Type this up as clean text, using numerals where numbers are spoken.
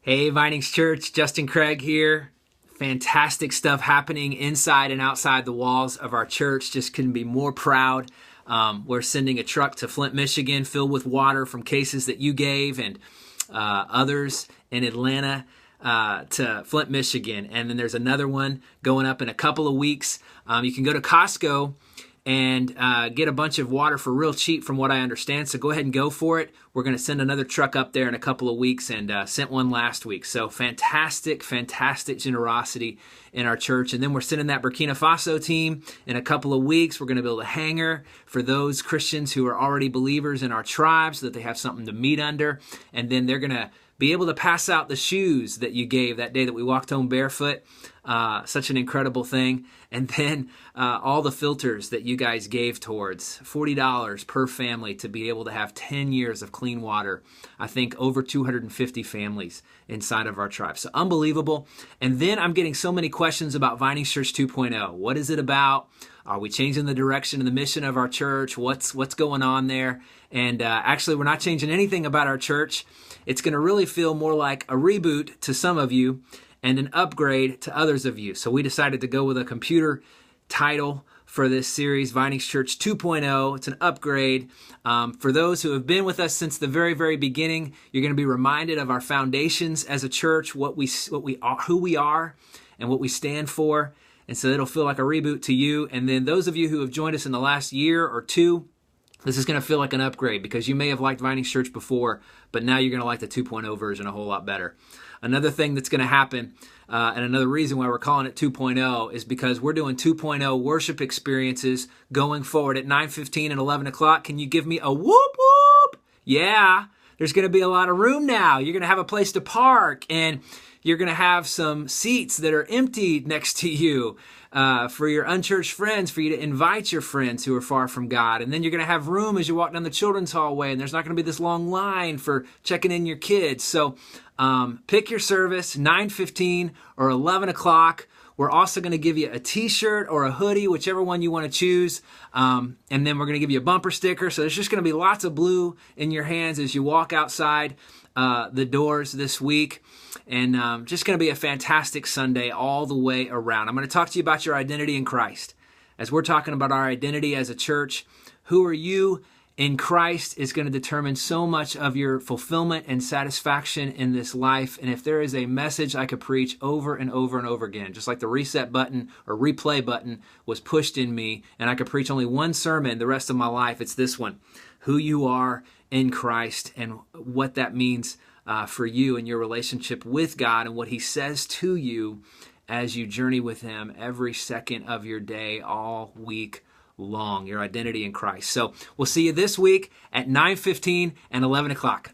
Hey, Vinings Church, Justin Craig here. Fantastic stuff happening inside and outside the walls of our church. Just couldn't be more proud. We're sending a truck to Flint, Michigan, filled with water from cases that you gave and others in Atlanta to Flint, Michigan. And then there's another one going up in a couple of weeks. You can go to Costco and get a bunch of water for real cheap from what I understand. So go ahead and go for it. We're going to send another truck up there in a couple of weeks and sent one last week. So fantastic generosity in our church. And then we're sending that Burkina Faso team in a couple of weeks. We're going to build a hangar for those Christians who are already believers in our tribe so that they have something to meet under. And then they're going to be able to pass out the shoes that you gave that day that we walked home barefoot. Such an incredible thing. And then all the filters that you guys gave towards, $40 per family to be able to have 10 years of clean water. I think over 250 families inside of our tribe. So unbelievable. And then I'm getting so many questions about Vinings Church 2.0. What is it about? Are we changing the direction and the mission of our church? What's going on there? And actually, we're not changing anything about our church. It's going to really feel more like a reboot to some of you and an upgrade to others of you. So we decided to go with a computer title for this series, Vinings Church 2.0. It's an upgrade. For those who have been with us since the very, very beginning, you're going to be reminded of our foundations as a church, what we are, who we are, and what we stand for. And so it'll feel like a reboot to you. And then those of you who have joined us in the last year or two, this is going to feel like an upgrade because you may have liked Vinings Church before, but now you're going to like the 2.0 version a whole lot better. Another thing that's going to happen, and another reason why we're calling it 2.0 is because we're doing 2.0 worship experiences going forward at 9:15 and 11 o'clock. Can you give me a whoop whoop? Yeah, there's going to be a lot of room now. You're going to have a place to park, and you're going to have some seats that are empty next to you for your unchurched friends, for you to invite your friends who are far from God. And then you're going to have room as you walk down the children's hallway, and there's not going to be this long line for checking in your kids. So pick your service, 9:15 or 11 o'clock. We're also going to give you a t-shirt or a hoodie, whichever one you want to choose. And then we're going to give you a bumper sticker. So there's just going to be lots of blue in your hands as you walk outside the doors this week. And just going to be a fantastic Sunday all the way around. I'm going to talk to you about your identity in Christ. As we're talking about our identity as a church, who are you in Christ is going to determine so much of your fulfillment and satisfaction in this life. And if there is a message I could preach over and over and over again, just like the reset button or replay button was pushed in me, and I could preach only one sermon the rest of my life, it's this one: who you are in Christ and what that means for you and your relationship with God and what He says to you as you journey with Him every second of your day, all week long, your identity in Christ. So we'll see you this week at 9:15 and 11 o'clock.